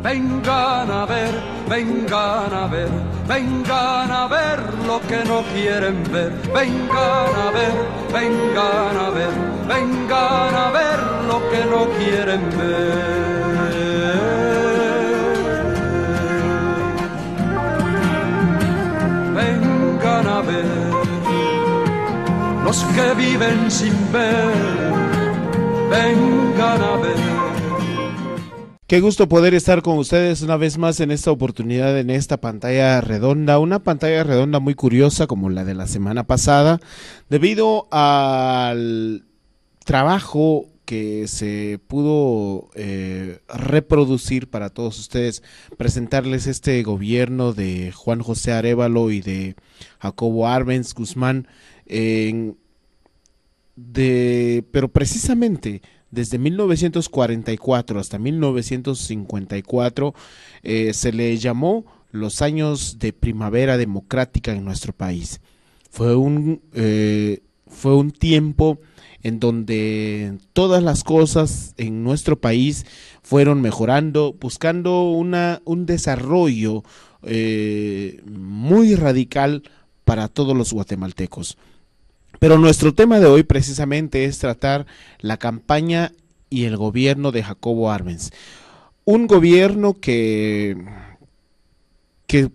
Vengan a ver, vengan a ver, vengan a ver lo que no quieren ver. Vengan a ver, vengan a ver, vengan a ver lo que no quieren ver. Vengan a ver los que viven sin ver. Vengan a ver. Qué gusto poder estar con ustedes una vez más en esta oportunidad, en esta pantalla redonda, una pantalla redonda muy curiosa como la de la semana pasada, debido al trabajo que se pudo reproducir para todos ustedes, presentarles este gobierno de Juan José Arévalo y de Jacobo Arbenz Guzmán, pero precisamente desde 1944 hasta 1954 se le llamó los años de primavera democrática en nuestro país. Fue un tiempo en donde todas las cosas en nuestro país fueron mejorando, buscando un desarrollo muy radical para todos los guatemaltecos. Pero nuestro tema de hoy precisamente es tratar la campaña y el gobierno de Jacobo Arbenz. Un gobierno que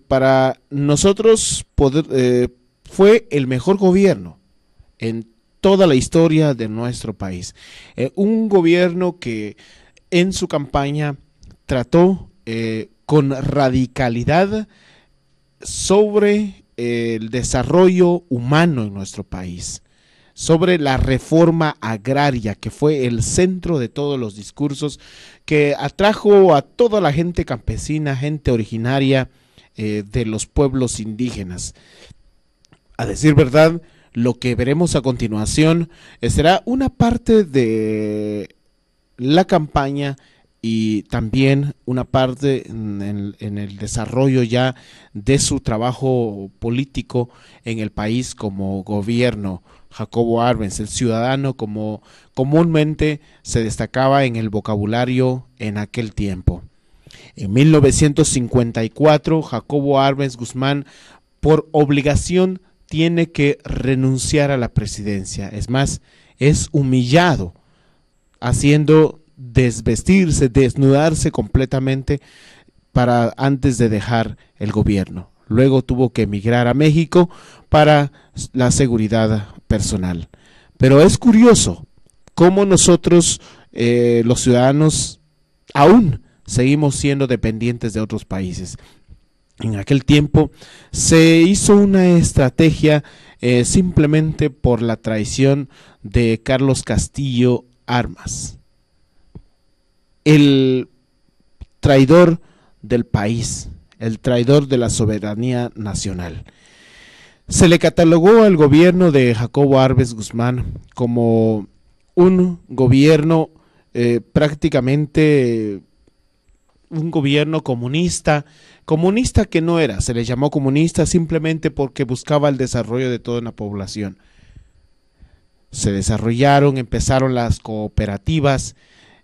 para nosotros fue el mejor gobierno en toda la historia de nuestro país. Un gobierno que en su campaña trató con radicalidad sobre el desarrollo humano en nuestro país, sobre la reforma agraria, que fue el centro de todos los discursos, que atrajo a toda la gente campesina, gente originaria de los pueblos indígenas. A decir verdad, lo que veremos a continuación será una parte de la campaña y también una parte en el desarrollo ya de su trabajo político en el país como gobierno. Jacobo Arbenz, el ciudadano, como comúnmente se destacaba en el vocabulario en aquel tiempo. En 1954, Jacobo Arbenz Guzmán, por obligación, tiene que renunciar a la presidencia. Es más, es humillado, haciendo desvestirse, desnudarse completamente para antes de dejar el gobierno. Luego tuvo que emigrar a México para la seguridad personal. Pero es curioso cómo nosotros, los ciudadanos, aún seguimos siendo dependientes de otros países. En aquel tiempo se hizo una estrategia simplemente por la traición de Carlos Castillo Armas, el traidor del país, el traidor de la soberanía nacional. Se le catalogó al gobierno de Jacobo Arbenz Guzmán como un gobierno prácticamente un gobierno comunista que no era. Se le llamó comunista simplemente porque buscaba el desarrollo de toda una población. Se desarrollaron, empezaron las cooperativas,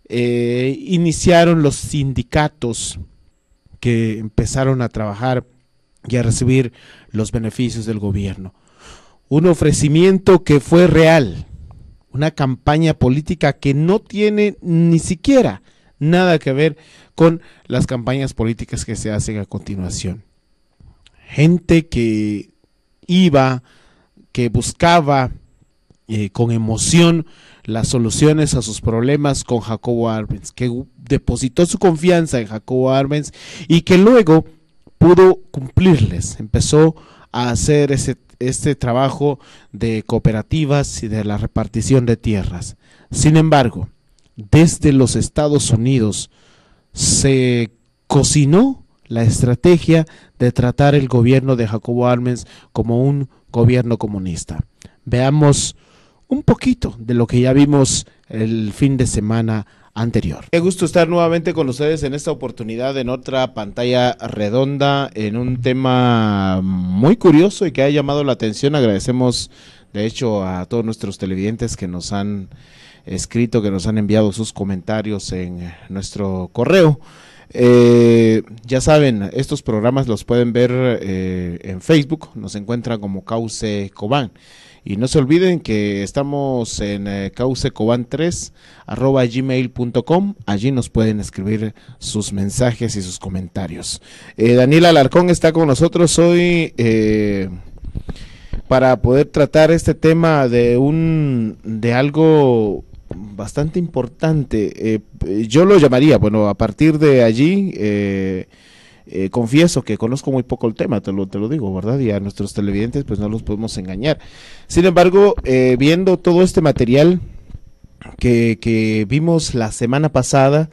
iniciaron los sindicatos que empezaron a trabajar y a recibir los beneficios del gobierno. Un ofrecimiento que fue real, una campaña política que no tiene ni siquiera nada que ver con las campañas políticas que se hacen a continuación. Gente que iba, que buscaba con emoción las soluciones a sus problemas con Jacobo Arbenz, que depositó su confianza en Jacobo Arbenz y que luego pudo cumplirles. Empezó a hacer este trabajo de cooperativas y de la repartición de tierras. Sin embargo, desde los Estados Unidos se cocinó la estrategia de tratar el gobierno de Jacobo Arbenz como un gobierno comunista. Veamos un poquito de lo que ya vimos el fin de semana anterior. Qué gusto estar nuevamente con ustedes en esta oportunidad, en otra pantalla redonda, en un tema muy curioso y que ha llamado la atención. Agradecemos de hecho a todos nuestros televidentes que nos han escrito, que nos han enviado sus comentarios en nuestro correo. Ya saben, estos programas los pueden ver en Facebook, nos encuentran como Cauce Cobán. Y no se olviden que estamos en caucecoban3@gmail.com. Allí nos pueden escribir sus mensajes y sus comentarios. Daniel Alarcón está con nosotros hoy para poder tratar este tema de algo bastante importante. Yo lo llamaría, bueno, a partir de allí, confieso que conozco muy poco el tema, te lo digo, ¿verdad? Y a nuestros televidentes pues no los podemos engañar. Sin embargo, viendo todo este material que vimos la semana pasada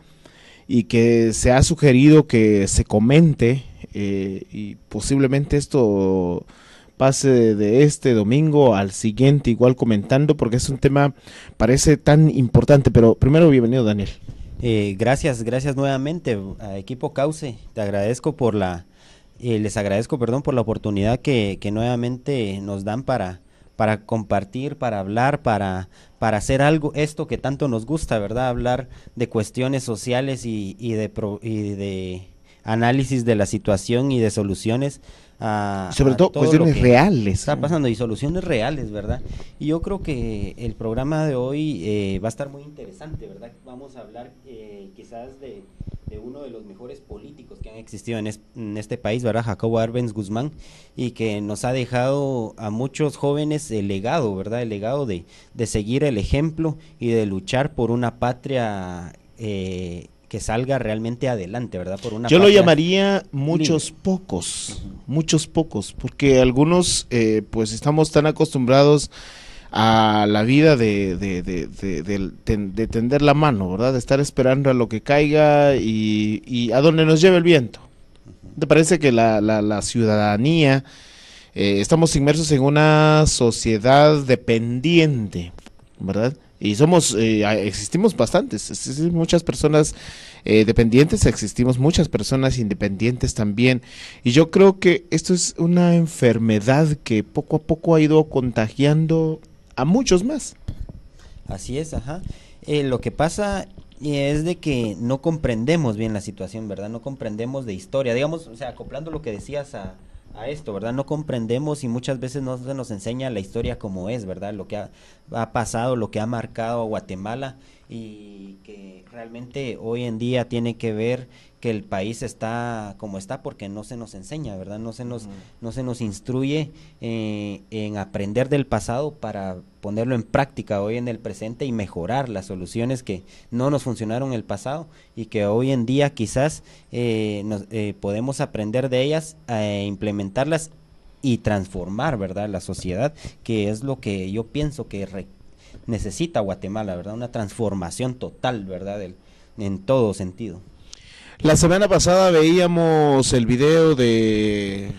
y que se ha sugerido que se comente, y posiblemente esto pase de este domingo al siguiente igual comentando, porque es un tema parece tan importante. Pero primero, bienvenido, Daniel. Gracias nuevamente a Equipo Cauce. Te agradezco les agradezco, perdón, por la oportunidad que nuevamente nos dan para compartir, para hablar, para hacer algo, esto que tanto nos gusta, ¿verdad? Hablar de cuestiones sociales y de análisis de la situación y de soluciones sobre todo cuestiones reales. Está pasando y soluciones reales, ¿verdad? Y yo creo que el programa de hoy va a estar muy interesante, ¿verdad? Vamos a hablar quizás de uno de los mejores políticos que han existido en este país, ¿verdad? Jacobo Arbenz Guzmán, y que nos ha dejado a muchos jóvenes el legado, ¿verdad? El legado de seguir el ejemplo y de luchar por una patria que salga realmente adelante, ¿verdad? Por una Yo lo patria llamaría muchos pocos, porque algunos pues estamos tan acostumbrados a la vida de tender la mano, ¿verdad? De estar esperando a lo que caiga y a donde nos lleve el viento. ¿Te parece que la ciudadanía, estamos inmersos en una sociedad dependiente, ¿verdad? Y existimos bastantes, existimos muchas personas dependientes, existimos muchas personas independientes también. Y yo creo que esto es una enfermedad que poco a poco ha ido contagiando a muchos más. Así es, ajá. Lo que pasa es de que no comprendemos bien la situación, ¿verdad? No comprendemos de historia, digamos, o sea, acoplando lo que decías a esto, ¿verdad? No comprendemos y muchas veces no se nos enseña la historia como es, ¿verdad? Lo que ha pasado, lo que ha marcado a Guatemala, y que realmente hoy en día tiene que ver que el país está como está porque no se nos enseña, ¿verdad? No se nos instruye en aprender del pasado para ponerlo en práctica hoy en el presente y mejorar las soluciones que no nos funcionaron en el pasado y que hoy en día quizás podemos aprender de ellas, implementarlas y transformar, ¿verdad? La sociedad, que es lo que yo pienso que necesita Guatemala, ¿verdad? Una transformación total, ¿verdad? En todo sentido. La semana pasada veíamos el video de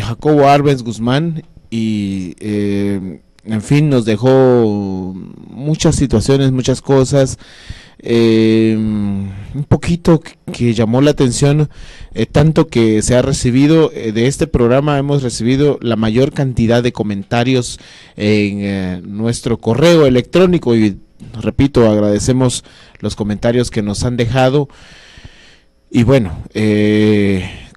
Jacobo Arbenz Guzmán y en fin, nos dejó muchas situaciones, muchas cosas, un poquito que llamó la atención, tanto que se ha recibido, de este programa hemos recibido la mayor cantidad de comentarios en nuestro correo electrónico y repito, agradecemos los comentarios que nos han dejado y bueno,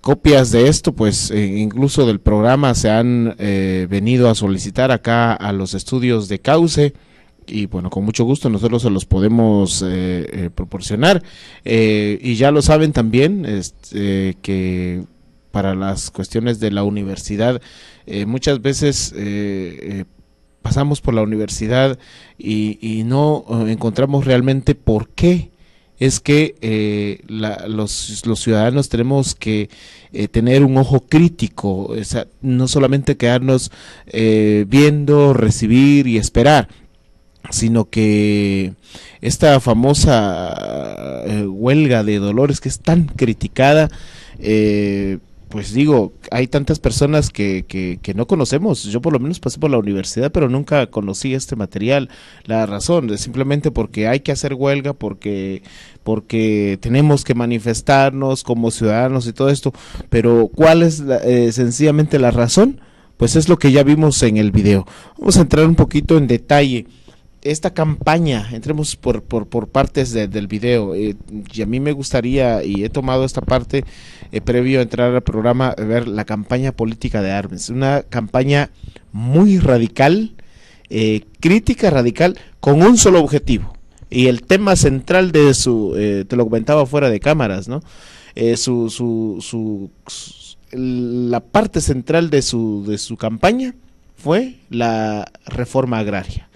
copias de esto pues incluso del programa se han venido a solicitar acá a los estudios de Cauce y bueno, con mucho gusto nosotros se los podemos proporcionar y ya lo saben también que para las cuestiones de la universidad muchas veces pasamos por la universidad y no encontramos realmente por qué es que los ciudadanos tenemos que tener un ojo crítico, o sea, no solamente quedarnos viendo, recibir y esperar, sino que esta famosa huelga de Dolores que es tan criticada, pues digo, hay tantas personas que no conocemos. Yo por lo menos pasé por la universidad, pero nunca conocí este material. La razón es simplemente porque hay que hacer huelga, porque tenemos que manifestarnos como ciudadanos y todo esto. Pero ¿cuál es sencillamente la razón? Pues es lo que ya vimos en el video. Vamos a entrar un poquito en detalle esta campaña, entremos por partes del video, y a mí me gustaría, y he tomado esta parte previo a entrar al programa, ver la campaña política de Arbenz, una campaña muy radical, crítica radical, con un solo objetivo, y el tema central de su, te lo comentaba fuera de cámaras, ¿no? La parte central de su campaña fue la reforma agraria.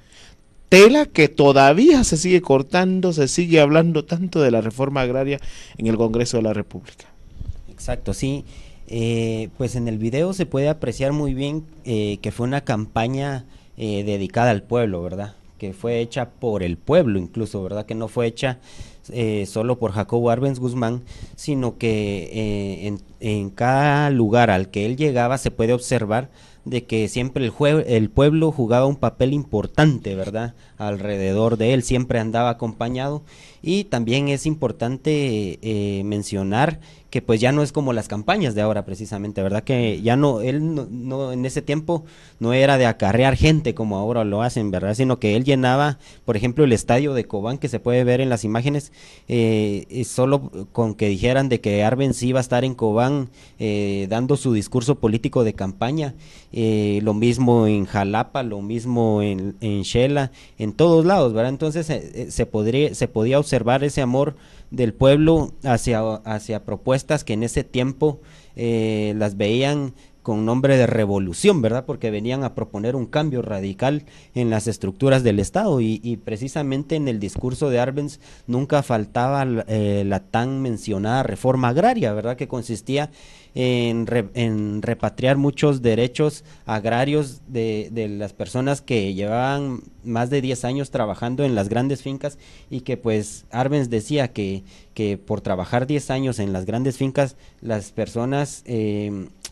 Tela que todavía se sigue cortando, se sigue hablando tanto de la reforma agraria en el Congreso de la República. Exacto, sí. Pues en el video se puede apreciar muy bien que fue una campaña dedicada al pueblo, ¿verdad? Que fue hecha por el pueblo incluso, ¿verdad? Que no fue hecha solo por Jacobo Arbenz Guzmán, sino que en cada lugar al que él llegaba se puede observar de que siempre el pueblo jugaba un papel importante, ¿verdad? Alrededor de él, siempre andaba acompañado. Y también es importante mencionar que pues ya no es como las campañas de ahora precisamente, ¿verdad? Que ya no, él no en ese tiempo no era de acarrear gente como ahora lo hacen, ¿verdad? Sino que él llenaba, por ejemplo, el estadio de Cobán, que se puede ver en las imágenes, solo con que dijeran de que Arbenz iba a estar en Cobán dando su discurso político de campaña, lo mismo en Jalapa, lo mismo en Xela, en todos lados, ¿verdad? Entonces se podía observar ese amor del pueblo hacia propuestas que en ese tiempo las veían con nombre de revolución, ¿verdad? Porque venían a proponer un cambio radical en las estructuras del Estado y precisamente en el discurso de Arbenz nunca faltaba la tan mencionada reforma agraria, ¿verdad? Que consistía en repatriar muchos derechos agrarios de las personas que llevaban más de 10 años trabajando en las grandes fincas y que pues Arbenz decía que por trabajar 10 años en las grandes fincas las personas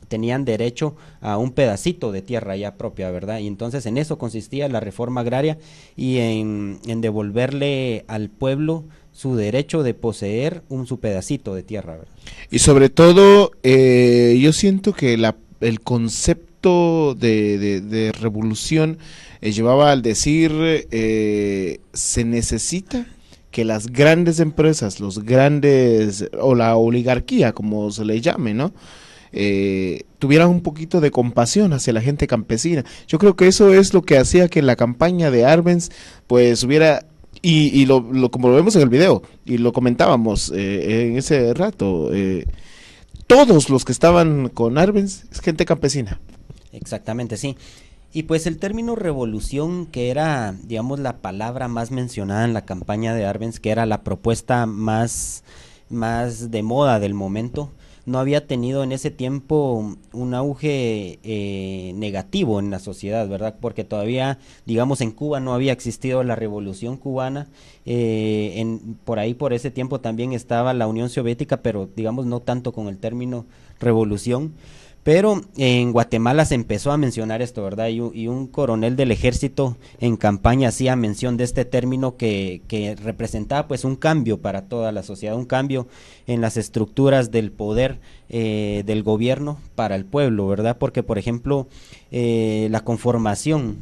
tenían derecho a un pedacito de tierra ya propia, ¿verdad? Y entonces en eso consistía la reforma agraria y en devolverle al pueblo su derecho de poseer su pedacito de tierra, ¿verdad? Y sobre todo, yo siento que el concepto de revolución llevaba al decir, se necesita que las grandes empresas, los grandes, o la oligarquía, como se le llame, ¿no? Tuvieran un poquito de compasión hacia la gente campesina. Yo creo que eso es lo que hacía que la campaña de Arbenz pues hubiera, y como lo vemos en el video y lo comentábamos en ese rato, todos los que estaban con Arbenz es gente campesina. Exactamente, sí. Y pues el término revolución, que era, digamos, la palabra más mencionada en la campaña de Arbenz, que era la propuesta más de moda del momento, no había tenido en ese tiempo un auge negativo en la sociedad, ¿verdad? Porque todavía, digamos, en Cuba no había existido la Revolución Cubana, por ese tiempo también estaba la Unión Soviética, pero digamos no tanto con el término revolución. Pero en Guatemala se empezó a mencionar esto, ¿verdad? Y un coronel del ejército en campaña hacía mención de este término que representaba pues un cambio para toda la sociedad, un cambio en las estructuras del poder del gobierno para el pueblo, ¿verdad? Porque, por ejemplo, la conformación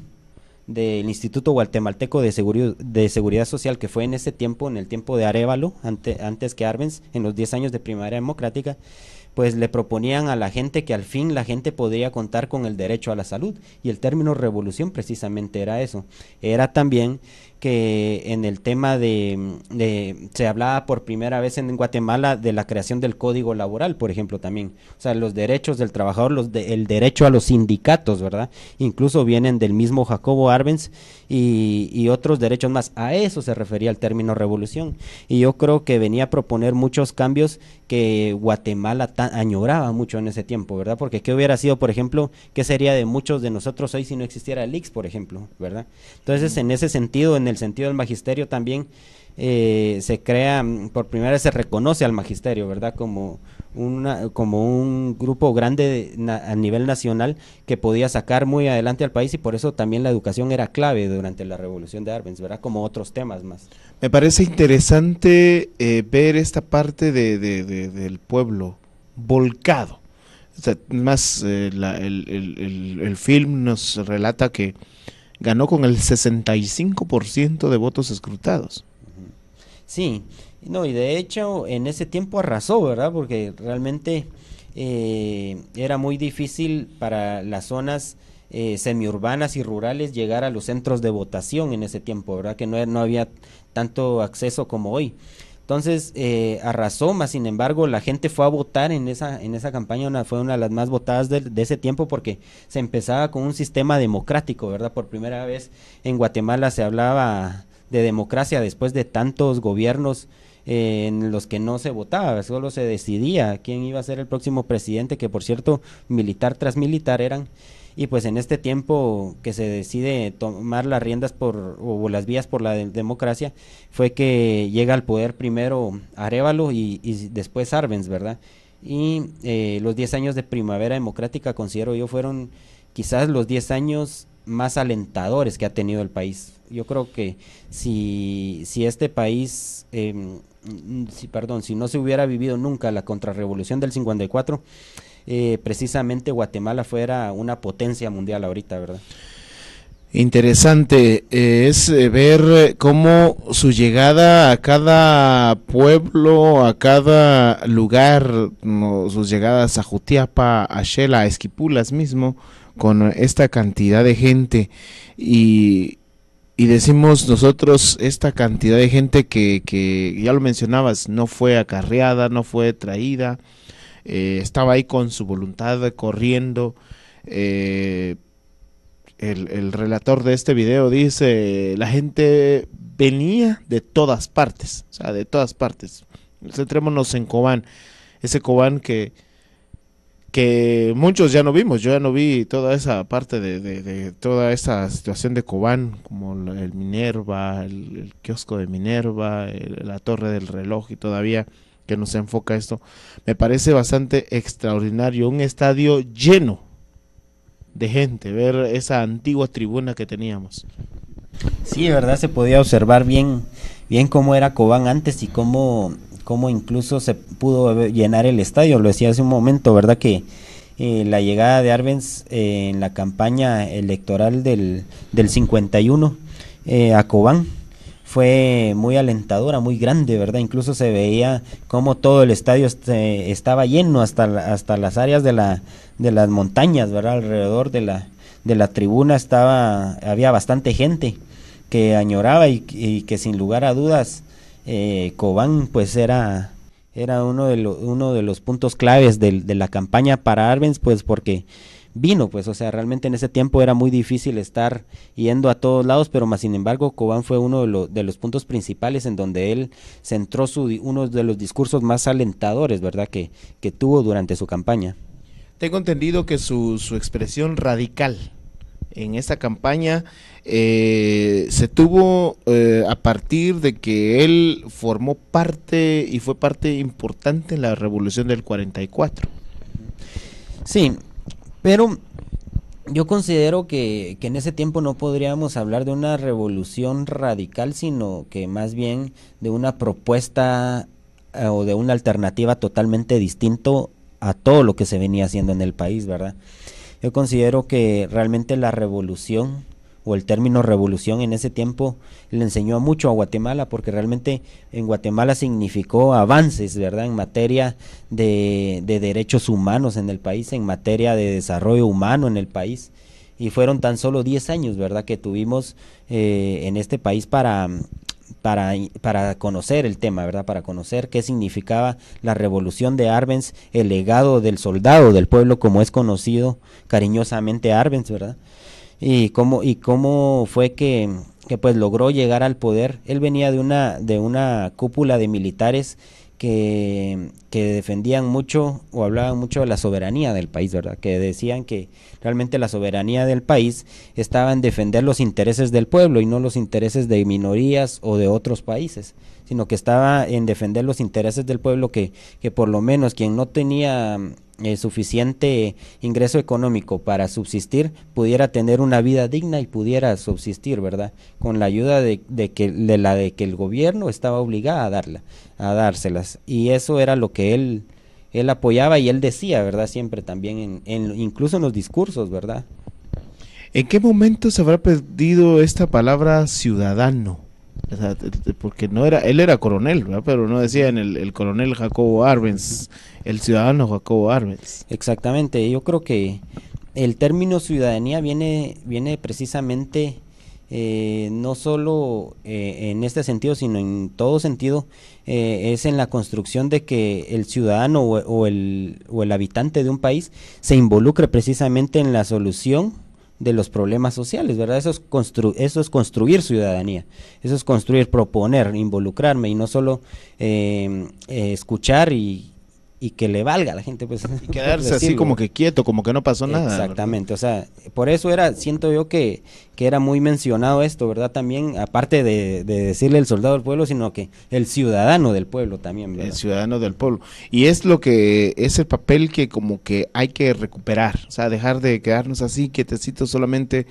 del Instituto Guatemalteco de Seguridad Social, que fue en ese tiempo, en el tiempo de Arévalo, antes que Arbenz, en los 10 años de Primavera Democrática, pues le proponían a la gente que al fin la gente podría contar con el derecho a la salud, y el término revolución precisamente era eso, era también que en el tema se hablaba por primera vez en Guatemala de la creación del Código Laboral, por ejemplo, también, o sea, los derechos del trabajador, el derecho a los sindicatos, ¿verdad? Incluso vienen del mismo Jacobo Arbenz y otros derechos más. A eso se refería el término revolución, y yo creo que venía a proponer muchos cambios que Guatemala añoraba mucho en ese tiempo, ¿verdad? Porque qué hubiera sido, por ejemplo, qué sería de muchos de nosotros hoy si no existiera el IX, por ejemplo, ¿verdad? Entonces, en ese sentido, en el sentido del magisterio también se crea, por primera vez se reconoce al magisterio, ¿verdad? Como un grupo grande a nivel nacional que podía sacar muy adelante al país, y por eso también la educación era clave durante la revolución de Arbenz, ¿verdad? Como otros temas más. Me parece interesante ver esta parte del pueblo volcado. O sea, más el film nos relata que ganó con el 65% de votos escrutados. Sí, no, y de hecho en ese tiempo arrasó, ¿verdad? Porque realmente era muy difícil para las zonas semiurbanas y rurales llegar a los centros de votación en ese tiempo, ¿verdad? Que no había tanto acceso como hoy. Entonces arrasó, más sin embargo la gente fue a votar en esa campaña, fue una de las más votadas de ese tiempo porque se empezaba con un sistema democrático, ¿verdad? Por primera vez en Guatemala se hablaba de democracia después de tantos gobiernos en los que no se votaba, solo se decidía quién iba a ser el próximo presidente, que por cierto militar tras militar eran. Y pues en este tiempo que se decide tomar las riendas o las vías por la democracia, fue que llega al poder primero Arévalo y después Arbenz, ¿verdad? Y los 10 años de primavera democrática, considero yo, fueron quizás los 10 años más alentadores que ha tenido el país. Yo creo que si este país, si no se hubiera vivido nunca la contrarrevolución del 54, precisamente Guatemala fuera una potencia mundial ahorita, ¿verdad? Interesante es ver cómo su llegada a cada pueblo, a cada lugar, sus llegadas a Jutiapa, a Xela, a Esquipulas mismo, con esta cantidad de gente y decimos nosotros esta cantidad de gente que ya lo mencionabas, no fue acarreada, no fue traída, estaba ahí con su voluntad corriendo. El relator de este video dice, la gente venía de todas partes, o sea, de todas partes. Centrémonos en Cobán, ese Cobán que muchos ya no vimos. Yo ya no vi toda esa parte de toda esa situación de Cobán, como el Minerva, el kiosco de Minerva, la torre del reloj, y todavía que nos enfoca esto. Me parece bastante extraordinario, un estadio lleno de gente, ver esa antigua tribuna que teníamos. Sí, verdad, se podía observar bien cómo era Cobán antes y cómo incluso se pudo llenar el estadio. Lo decía hace un momento, verdad, que la llegada de Arbenz en la campaña electoral del 51 a Cobán fue muy alentadora, muy grande, verdad. Incluso se veía cómo todo el estadio estaba lleno hasta las áreas de las montañas, verdad. Alrededor de la tribuna había bastante gente que añoraba y que sin lugar a dudas Cobán pues era uno de los puntos claves de la campaña para Arbenz, pues porque vino, pues, o sea, realmente en ese tiempo era muy difícil estar yendo a todos lados, pero más sin embargo Cobán fue uno de los puntos principales en donde él centró uno de los discursos más alentadores, verdad, que tuvo durante su campaña. Tengo entendido que su expresión radical en esta campaña se tuvo a partir de que él formó parte y fue parte importante en la revolución del 44. Sí, pero yo considero que en ese tiempo no podríamos hablar de una revolución radical, sino que más bien de una propuesta o de una alternativa totalmente distinto a todo lo que se venía haciendo en el país, ¿verdad? Yo considero que realmente la revolución o el término revolución en ese tiempo le enseñó mucho a Guatemala, porque realmente en Guatemala significó avances, ¿verdad?, en materia de derechos humanos en el país, en materia de desarrollo humano en el país, y fueron tan solo 10 años, ¿verdad?, que tuvimos en este país para conocer el tema, ¿verdad?, para conocer qué significaba la revolución de Arbenz, el legado del soldado del pueblo, como es conocido cariñosamente Arbenz, ¿verdad? Y cómo fue que pues logró llegar al poder. Él venía de una cúpula de militares que defendían mucho o hablaban mucho de la soberanía del país, ¿verdad? Que decían que realmente la soberanía del país estaba en defender los intereses del pueblo y no los intereses de minorías o de otros países, sino que estaba en defender los intereses del pueblo, que por lo menos quien no tenía suficiente ingreso económico para subsistir pudiera tener una vida digna y pudiera subsistir, ¿verdad?, con la ayuda de que el gobierno estaba obligado a dárselas, y eso era lo que él apoyaba y él decía, ¿verdad?, siempre también incluso en los discursos, ¿verdad? ¿En qué momento se habrá perdido esta palabra ciudadano? O sea, porque no era, él era coronel, ¿verdad? Pero no decía en el coronel Jacobo Arbenz, el ciudadano Jacobo Arbenz. Exactamente, yo creo que el término ciudadanía viene precisamente no solo en este sentido, sino en todo sentido, es en la construcción de que el ciudadano o el habitante de un país se involucre precisamente en la solución de los problemas sociales, ¿verdad? Eso es construir ciudadanía, eso es construir, proponer, involucrarme y no solo escuchar y que le valga a la gente, pues, y quedarse así como que quieto, como que no pasó nada. Exactamente, ¿verdad? O sea, por eso siento yo que era muy mencionado esto, ¿verdad? También, aparte de decirle el soldado del pueblo, sino que el ciudadano del pueblo también, ¿verdad? El ciudadano del pueblo. Y es lo que es el papel que como que hay que recuperar, o sea, dejar de quedarnos así, quietecitos solamente,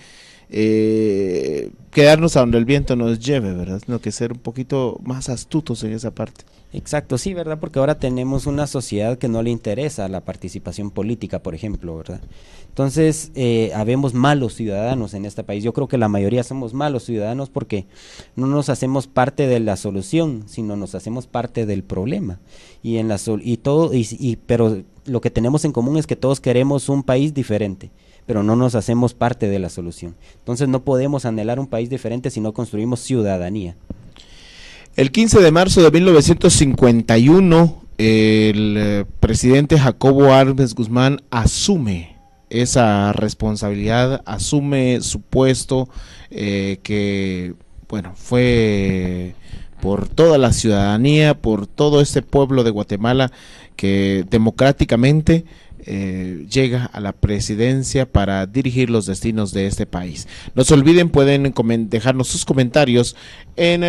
quedarnos a donde el viento nos lleve, ¿verdad? Sino que ser un poquito más astutos en esa parte. Exacto, sí, ¿verdad? Porque ahora tenemos una sociedad que no le interesa la participación política, por ejemplo, ¿verdad? Entonces, habemos malos ciudadanos en este país. Yo creo que la mayoría somos malos ciudadanos porque no nos hacemos parte de la solución, sino nos hacemos parte del problema. Pero lo que tenemos en común es que todos queremos un país diferente, pero no nos hacemos parte de la solución. Entonces, no podemos anhelar un país diferente si no construimos ciudadanía. El 15 de marzo de 1951, el presidente Jacobo Arbenz Guzmán asume esa responsabilidad, asume su puesto que, bueno, fue por toda la ciudadanía, por todo este pueblo de Guatemala que democráticamente llega a la presidencia para dirigir los destinos de este país. No se olviden, pueden dejarnos sus comentarios en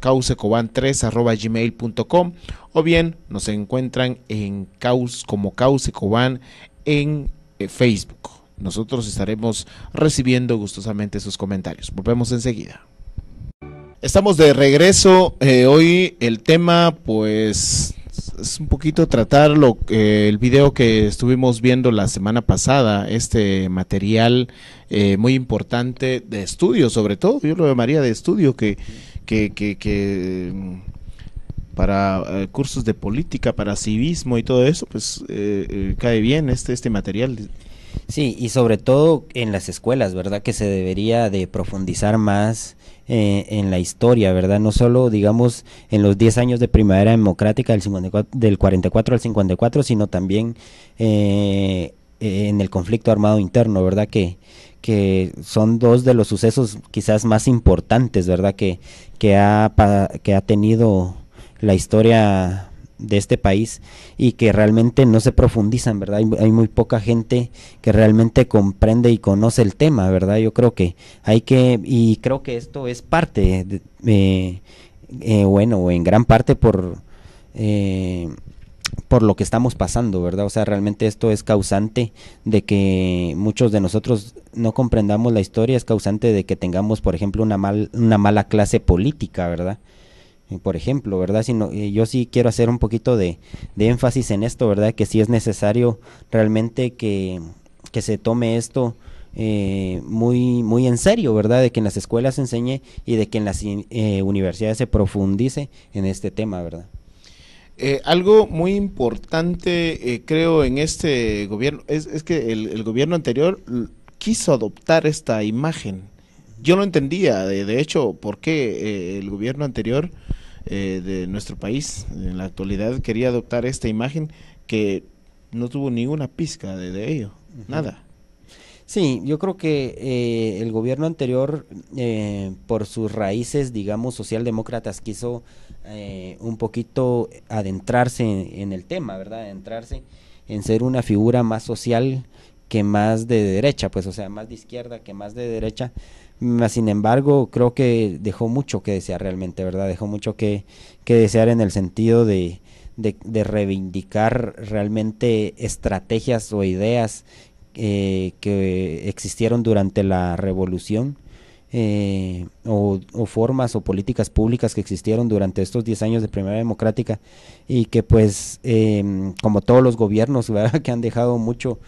causecoban3@gmail.com o bien nos encuentran en como Causecoban en Facebook. Nosotros estaremos recibiendo gustosamente sus comentarios. Volvemos enseguida. Estamos de regreso. Hoy el tema, pues, es un poquito tratar el video que estuvimos viendo la semana pasada, este material muy importante de estudio, sobre todo, yo lo llamaría de estudio, que para cursos de política, para civismo y todo eso, pues cae bien este material. Sí, y sobre todo en las escuelas, ¿verdad? Que se debería de profundizar más en la historia, ¿verdad? No solo, digamos, en los 10 años de primavera democrática del 44 al 54, sino también en el conflicto armado interno, ¿verdad? Que son dos de los sucesos quizás más importantes, ¿verdad? Que ha tenido la historia de este país y que realmente no se profundizan, ¿verdad? Hay muy poca gente que realmente comprende y conoce el tema, ¿verdad? Yo creo que y creo que esto es parte, bueno, en gran parte por lo que estamos pasando, ¿verdad? O sea, realmente esto es causante de que muchos de nosotros no comprendamos la historia, es causante de que tengamos, por ejemplo, una mala clase política, ¿verdad? Por ejemplo, ¿verdad? Yo sí quiero hacer un poquito de énfasis en esto, ¿verdad? Que sí es necesario realmente que se tome esto muy, muy en serio, ¿verdad? De que en las escuelas se enseñe y de que en las universidades se profundice en este tema, ¿verdad? Algo muy importante, creo, en este gobierno, es que el gobierno anterior quiso adoptar esta imagen. Yo no entendía, de hecho, por qué el gobierno anterior de nuestro país, en la actualidad, quería adoptar esta imagen que no tuvo ninguna pizca de ello, nada. Sí, yo creo que el gobierno anterior, por sus raíces, digamos, socialdemócratas, quiso un poquito adentrarse en el tema, ¿verdad? Adentrarse en ser una figura más social que más de derecha, pues, o sea, más de izquierda que más de derecha. Sin embargo, creo que dejó mucho que desear realmente, ¿verdad? Dejó mucho que desear en el sentido de reivindicar realmente estrategias o ideas que existieron durante la revolución, o formas o políticas públicas que existieron durante estos 10 años de primavera democrática y que pues como todos los gobiernos, ¿verdad? Que han dejado mucho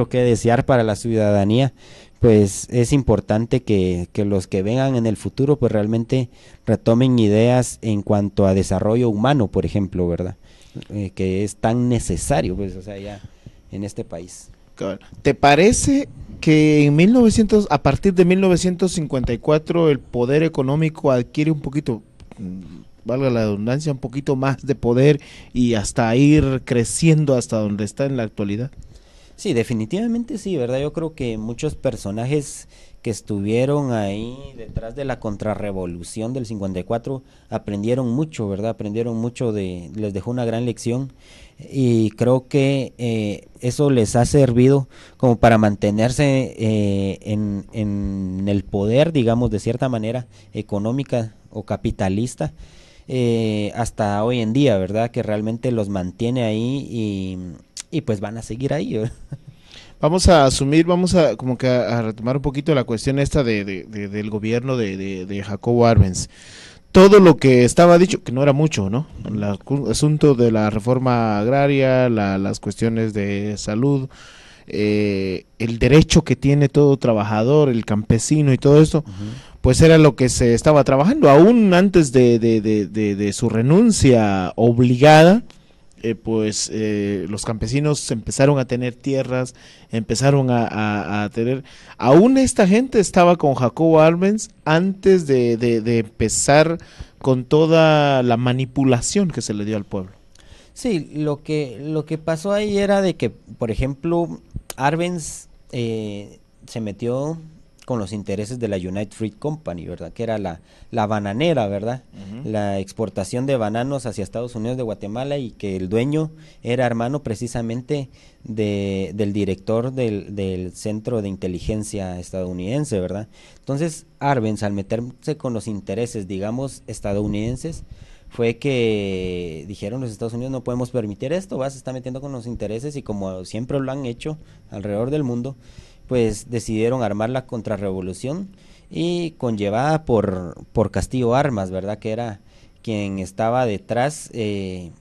que desear para la ciudadanía, pues es importante que los que vengan en el futuro pues realmente retomen ideas en cuanto a desarrollo humano, por ejemplo, ¿verdad? Que es tan necesario, pues, o sea, ya en este país. ¿Te parece que a partir de 1954 el poder económico adquiere un poquito, valga la redundancia, un poquito más de poder y hasta ir creciendo hasta donde está en la actualidad? Sí, definitivamente sí, ¿verdad? Yo creo que muchos personajes que estuvieron ahí detrás de la contrarrevolución del 54 aprendieron mucho, ¿verdad? Aprendieron mucho, les dejó una gran lección, y creo que eso les ha servido como para mantenerse en el poder, digamos, de cierta manera, económica o capitalista, hasta hoy en día, ¿verdad? Que realmente los mantiene ahí y pues van a seguir ahí, ¿verdad? Vamos a como que a retomar un poquito la cuestión esta del gobierno de Jacobo Arbenz. Todo lo que estaba dicho, que no era mucho, ¿no? El asunto de la reforma agraria, las cuestiones de salud, el derecho que tiene todo trabajador, el campesino y todo esto, pues era lo que se estaba trabajando, aún antes de su renuncia obligada. Los campesinos empezaron a tener tierras, empezaron a tener, aún esta gente estaba con Jacobo Arbenz antes de empezar con toda la manipulación que se le dio al pueblo. Sí, lo que pasó ahí era de que, por ejemplo, Arbenz se metió con los intereses de la United Fruit Company, ¿verdad? Que era la bananera, ¿verdad? La exportación de bananos hacia Estados Unidos de Guatemala, y que el dueño era hermano precisamente del director del Centro de Inteligencia estadounidense, ¿verdad? Entonces, Arbenz, al meterse con los intereses, digamos, estadounidenses, fue que dijeron los Estados Unidos: no podemos permitir esto, se está metiendo con los intereses, y como siempre lo han hecho alrededor del mundo, pues decidieron armar la contrarrevolución, y conllevada por Castillo Armas, ¿verdad? Que era quien estaba detrás de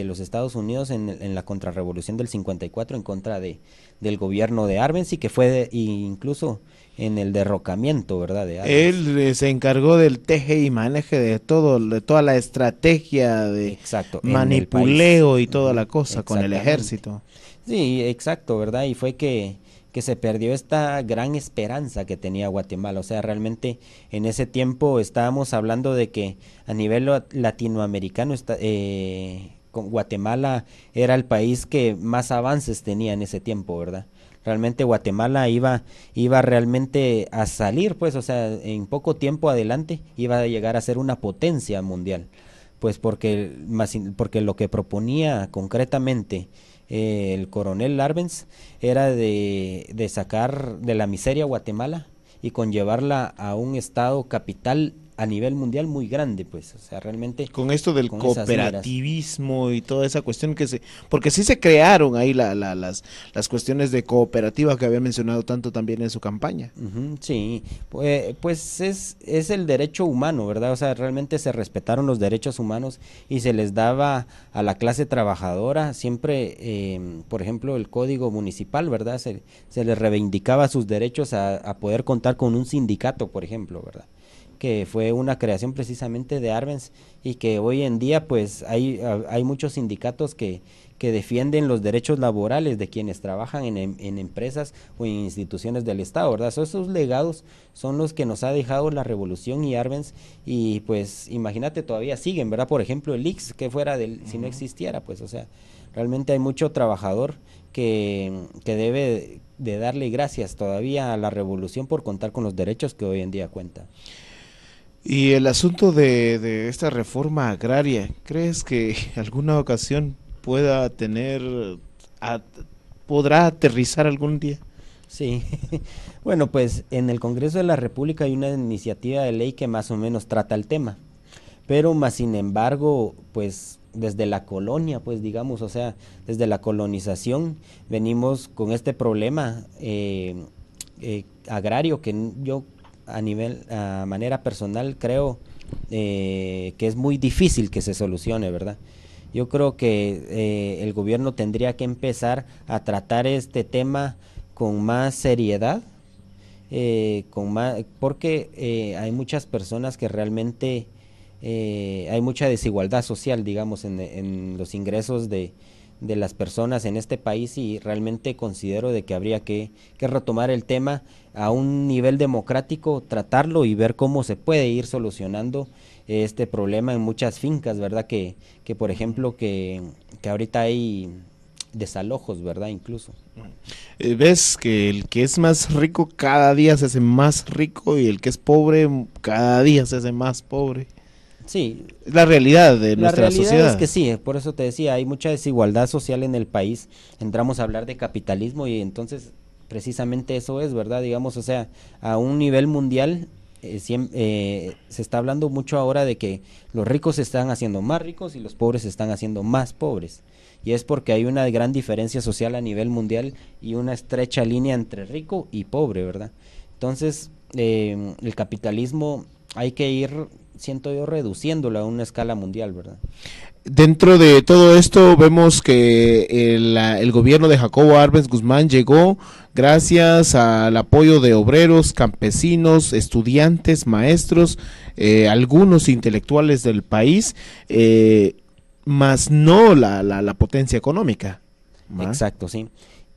los Estados Unidos en la contrarrevolución del 54 en contra del gobierno de Arbenz, y que fue incluso en el derrocamiento, ¿verdad? De Arbenz. Él se encargó del teje y maneje de toda la estrategia de exacto, manipuleo y toda la cosa con el ejército. Sí, exacto, ¿verdad? Y fue que se perdió esta gran esperanza que tenía Guatemala. O sea, realmente en ese tiempo estábamos hablando de que a nivel latinoamericano con Guatemala era el país que más avances tenía en ese tiempo, ¿verdad? Realmente Guatemala iba realmente a salir, pues, o sea, en poco tiempo adelante iba a llegar a ser una potencia mundial, pues porque lo que proponía concretamente el coronel Arbenz era de sacar de la miseria a Guatemala y conllevarla a un estado capital a nivel mundial muy grande, pues, o sea, realmente con esto del cooperativismo y toda esa cuestión porque sí se crearon ahí las cuestiones de cooperativa que había mencionado tanto también en su campaña. Sí, pues es el derecho humano, ¿verdad? O sea, realmente se respetaron los derechos humanos y se les daba a la clase trabajadora siempre, por ejemplo, el código municipal, ¿verdad? Se les reivindicaba sus derechos a poder contar con un sindicato, por ejemplo, ¿verdad? Que fue una creación precisamente de Arbenz, y que hoy en día pues hay muchos sindicatos que defienden los derechos laborales de quienes trabajan en empresas o en instituciones del Estado, ¿verdad? Esos legados son los que nos ha dejado la revolución y Arbenz, y pues imagínate, todavía siguen, ¿verdad? Por ejemplo, el IX, que fuera si no existiera, pues, o sea, realmente hay mucho trabajador que debe de darle gracias todavía a la revolución por contar con los derechos que hoy en día cuenta. Y el asunto de esta reforma agraria, ¿crees que alguna ocasión podrá aterrizar algún día? Sí, bueno, pues en el Congreso de la República hay una iniciativa de ley que más o menos trata el tema, pero más sin embargo, pues desde la colonia, pues digamos, o sea, desde la colonización venimos con este problema agrario que yo a manera personal creo que es muy difícil que se solucione, ¿verdad? Yo creo que el gobierno tendría que empezar a tratar este tema con más seriedad, porque hay muchas personas que realmente hay mucha desigualdad social, digamos, en los ingresos de las personas en este país, y realmente considero de que habría que retomar el tema a un nivel democrático, tratarlo y ver cómo se puede ir solucionando este problema en muchas fincas, ¿verdad? Que por ejemplo, que ahorita hay desalojos, ¿verdad? Incluso. Ves que el que es más rico cada día se hace más rico y el que es pobre cada día se hace más pobre. Sí, Es la realidad de la nuestra realidad sociedad. es que sí, por eso te decía, hay mucha desigualdad social en el país. Entramos a hablar de capitalismo y entonces precisamente eso es, ¿verdad? Digamos, o sea, a un nivel mundial se está hablando mucho ahora de que los ricos se están haciendo más ricos y los pobres se están haciendo más pobres. Y es porque hay una gran diferencia social a nivel mundial y una estrecha línea entre rico y pobre, ¿verdad? Entonces, el capitalismo hay que ir, siento yo, reduciéndolo a una escala mundial, ¿verdad? Dentro de todo esto vemos que el gobierno de Jacobo Arbenz Guzmán llegó gracias al apoyo de obreros, campesinos, estudiantes, maestros, algunos intelectuales del país, más no la potencia económica. ¿Va? Exacto, sí.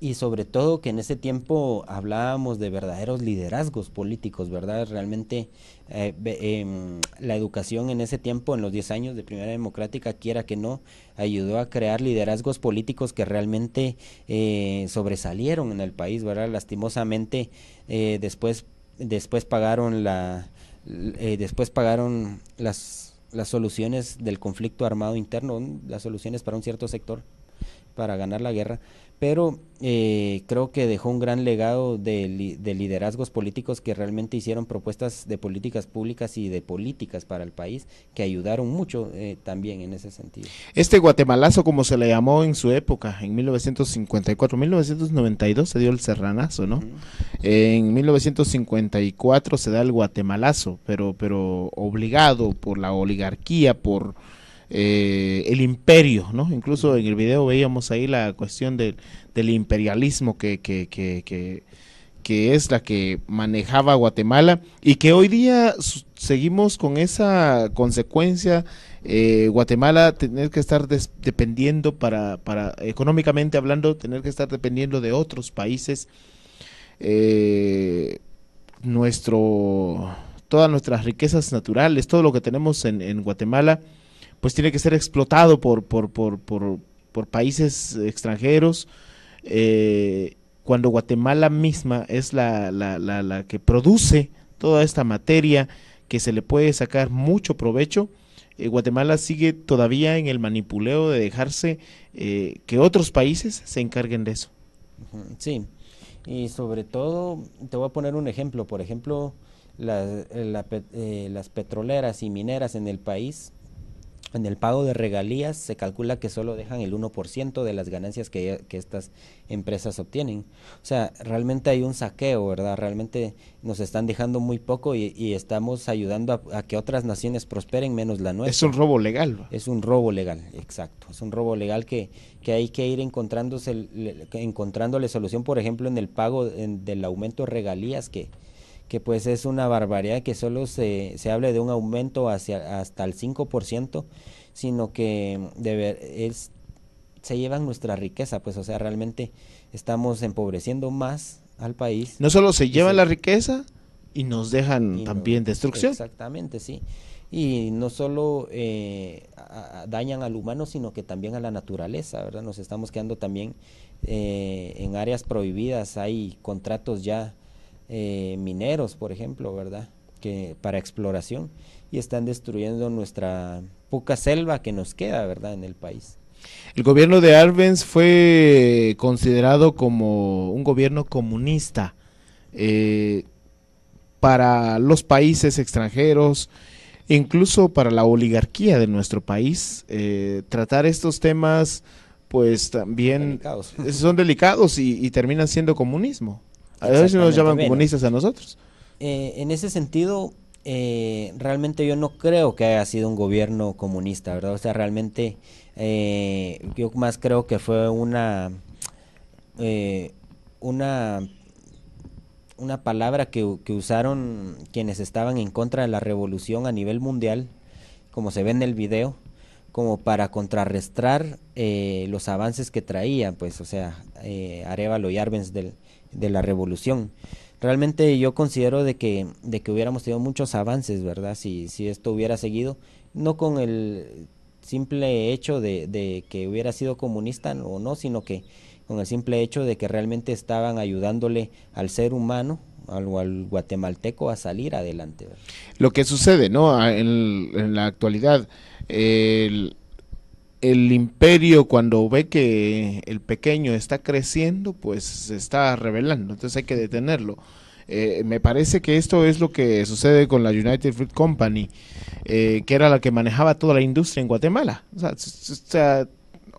Y sobre todo que en ese tiempo hablábamos de verdaderos liderazgos políticos, ¿verdad? Realmente la educación en ese tiempo, en los 10 años de Primera Democrática, quiera que no, ayudó a crear liderazgos políticos que realmente sobresalieron en el país, ¿verdad? Lastimosamente, después pagaron después pagaron las soluciones del conflicto armado interno, las soluciones para un cierto sector para ganar la guerra, pero creo que dejó un gran legado de liderazgos políticos que realmente hicieron propuestas de políticas públicas y de políticas para el país que ayudaron mucho también en ese sentido. Este guatemalazo, como se le llamó en su época, en 1954, 1992 se dio el serranazo, ¿no? En 1954 se da el guatemalazo, pero obligado por la oligarquía, por el imperio, ¿no? Incluso en el video veíamos ahí la cuestión del imperialismo que es la que manejaba Guatemala y que hoy día seguimos con esa consecuencia. Guatemala tener que estar dependiendo para económicamente hablando, tener que estar dependiendo de otros países. Todas nuestras riquezas naturales, todo lo que tenemos en Guatemala, pues tiene que ser explotado por países extranjeros, cuando Guatemala misma es la que produce toda esta materia que se le puede sacar mucho provecho. Guatemala sigue todavía en el manipuleo de dejarse que otros países se encarguen de eso. Sí, y sobre todo, te voy a poner un ejemplo, por ejemplo, las petroleras y mineras en el país, en el pago de regalías se calcula que solo dejan el 1% de las ganancias que estas empresas obtienen. O sea, realmente hay un saqueo, ¿verdad? Realmente nos están dejando muy poco y estamos ayudando a que otras naciones prosperen menos la nuestra. Es un robo legal, ¿va? Es un robo legal, exacto. Es un robo legal que hay que ir encontrándole solución, por ejemplo, en el pago del aumento de regalías que pues es una barbaridad que solo se hable de un aumento hasta el 5%, sino que se llevan nuestra riqueza, pues, o sea, realmente estamos empobreciendo más al país. No solo se llevan la riqueza y nos dejan también destrucción. Exactamente, sí. Y no solo dañan al humano, sino que también a la naturaleza, ¿verdad? Nos estamos quedando también en áreas prohibidas, hay contratos ya mineros, por ejemplo, ¿verdad? Que para exploración, y están destruyendo nuestra poca selva que nos queda, ¿verdad? En el país. El gobierno de Arbenz fue considerado como un gobierno comunista para los países extranjeros, incluso para la oligarquía de nuestro país. Tratar estos temas, pues también son delicados y terminan siendo comunismo. A veces nos llaman comunistas a nosotros. En ese sentido, realmente yo no creo que haya sido un gobierno comunista, ¿verdad? O sea, realmente yo más creo que fue una una palabra que usaron quienes estaban en contra de la revolución a nivel mundial, como se ve en el video, como para contrarrestar los avances que traían, pues, o sea, Arévalo y Arbenz de la revolución. Realmente yo considero de que hubiéramos tenido muchos avances, ¿verdad? Si esto hubiera seguido, no con el simple hecho de que hubiera sido comunista o no, sino que con el simple hecho de que realmente estaban ayudándole al ser humano, al guatemalteco, a salir adelante, ¿verdad? Lo que sucede, ¿no? En la actualidad, el imperio, cuando ve que el pequeño está creciendo, pues se está rebelando, entonces hay que detenerlo. Me parece que esto es lo que sucede con la United Fruit Company, que era la que manejaba toda la industria en Guatemala. O sea,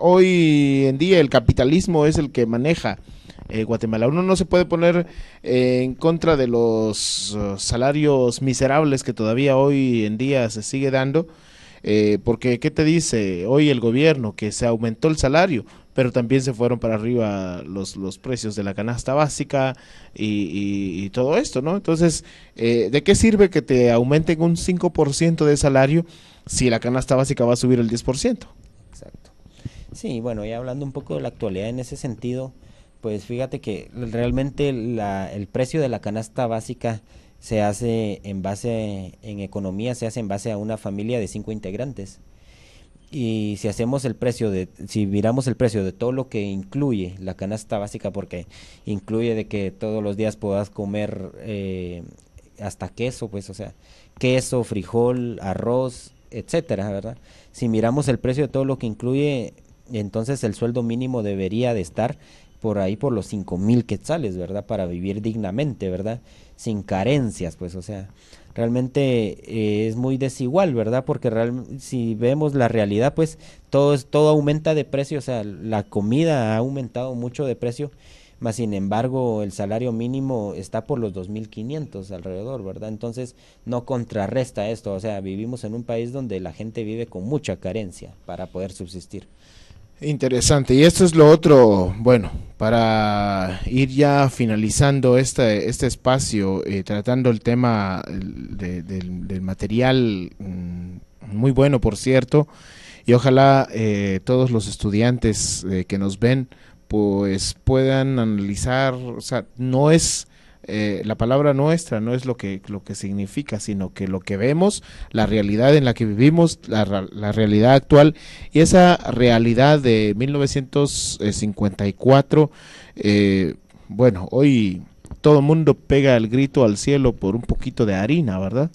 hoy en día el capitalismo es el que maneja Guatemala. Uno no se puede poner en contra de los salarios miserables que todavía hoy en día se sigue dando, porque ¿qué te dice hoy el gobierno? Que se aumentó el salario, pero también se fueron para arriba los precios de la canasta básica y todo esto, ¿no? Entonces, ¿de qué sirve que te aumenten un 5% de salario si la canasta básica va a subir el 10%? Exacto. Sí, bueno, ya hablando un poco de la actualidad en ese sentido, pues fíjate que realmente el precio de la canasta básica se hace en base, en economía se hace en base a una familia de 5 integrantes. Y si hacemos si miramos el precio de todo lo que incluye la canasta básica, porque incluye de que todos los días puedas comer hasta queso, pues, o sea, queso, frijol, arroz, etcétera, ¿verdad? Si miramos el precio de todo lo que incluye, entonces el sueldo mínimo debería de estar por ahí por los 5,000 quetzales, ¿verdad? Para vivir dignamente, ¿verdad? Sin carencias, pues, o sea, realmente es muy desigual, ¿verdad? Porque si vemos la realidad, pues, todo aumenta de precio, o sea, la comida ha aumentado mucho de precio, más sin embargo, el salario mínimo está por los 2,500 alrededor, ¿verdad? Entonces, no contrarresta esto, o sea, vivimos en un país donde la gente vive con mucha carencia para poder subsistir. Interesante, y esto es lo otro, bueno, para ir ya finalizando este espacio, tratando el tema del material, muy bueno por cierto, y ojalá todos los estudiantes que nos ven pues puedan analizar, o sea, no es la palabra nuestra, no es lo que significa, sino que lo que vemos, la realidad en la que vivimos, la realidad actual, y esa realidad de 1954, bueno, hoy todo el mundo pega el grito al cielo por un poquito de harina, ¿verdad?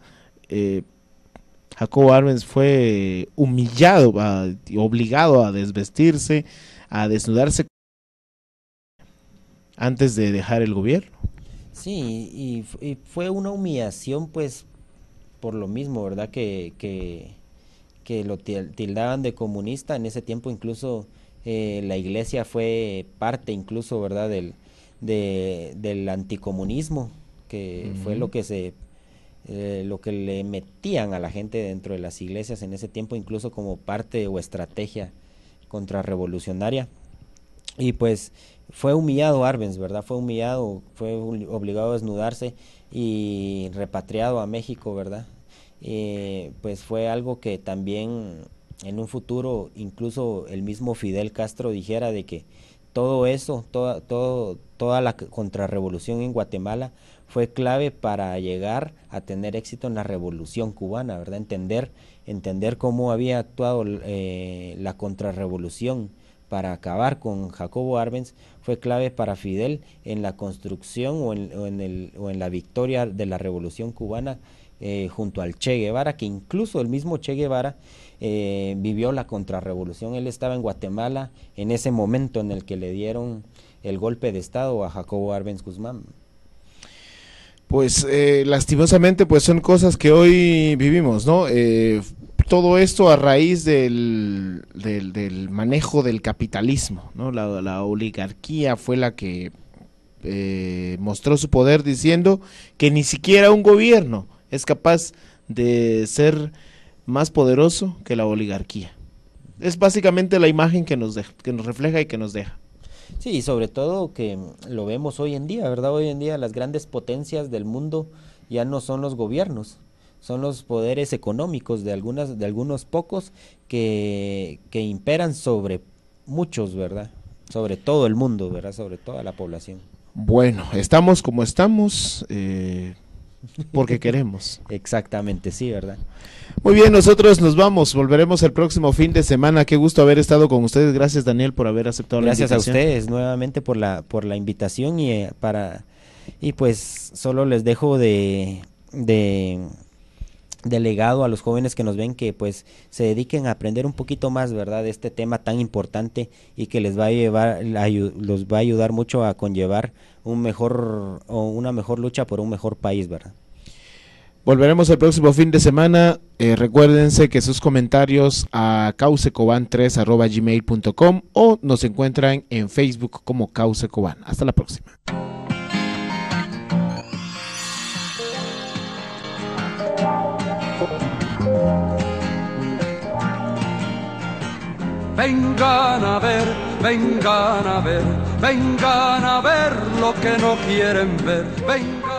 Jacobo Arbenz fue humillado, obligado a desvestirse, a desnudarse antes de dejar el gobierno. Sí, y fue una humillación, pues, por lo mismo, ¿verdad? Que lo tildaban de comunista. En ese tiempo incluso la iglesia fue parte incluso, ¿verdad? Del anticomunismo, que fue lo que le metían a la gente dentro de las iglesias en ese tiempo, incluso como parte o estrategia contrarrevolucionaria. Y pues fue humillado Arbenz, ¿verdad? Fue humillado, fue obligado a desnudarse y repatriado a México, ¿verdad? Pues fue algo que también en un futuro incluso el mismo Fidel Castro dijera de que todo eso, toda la contrarrevolución en Guatemala fue clave para llegar a tener éxito en la revolución cubana, ¿verdad? Entender cómo había actuado la contrarrevolución para acabar con Jacobo Arbenz fue clave para Fidel en la construcción o en la victoria de la revolución cubana junto al Che Guevara, que incluso el mismo Che Guevara vivió la contrarrevolución. Él estaba en Guatemala en ese momento en el que le dieron el golpe de estado a Jacobo Arbenz Guzmán. Pues lastimosamente pues son cosas que hoy vivimos, ¿no? Todo esto a raíz del manejo del capitalismo, ¿no? La oligarquía fue la que mostró su poder diciendo que ni siquiera un gobierno es capaz de ser más poderoso que la oligarquía. Es básicamente la imagen que nos refleja y que nos deja. Sí, y sobre todo que lo vemos hoy en día, ¿verdad? Hoy en día las grandes potencias del mundo ya no son los gobiernos, son los poderes económicos de algunos pocos que imperan sobre muchos, ¿verdad? Sobre todo el mundo, ¿verdad? Sobre toda la población. Bueno, estamos como estamos porque queremos. Exactamente, sí, ¿verdad? Muy bien, nosotros nos vamos, volveremos el próximo fin de semana. Qué gusto haber estado con ustedes. Gracias, Daniel, por haber aceptado la invitación. Gracias a ustedes nuevamente por la invitación y pues solo les dejo de legado a los jóvenes que nos ven que pues se dediquen a aprender un poquito más, ¿verdad? De este tema tan importante y que les va a los va a ayudar mucho a conllevar una mejor lucha por un mejor país, ¿verdad? Volveremos el próximo fin de semana. Recuérdense que sus comentarios a causecoban3@gmail.com o nos encuentran en Facebook como Causecoban. Hasta la próxima. Vengan a ver, vengan a ver, vengan a ver lo que no quieren ver. Vengan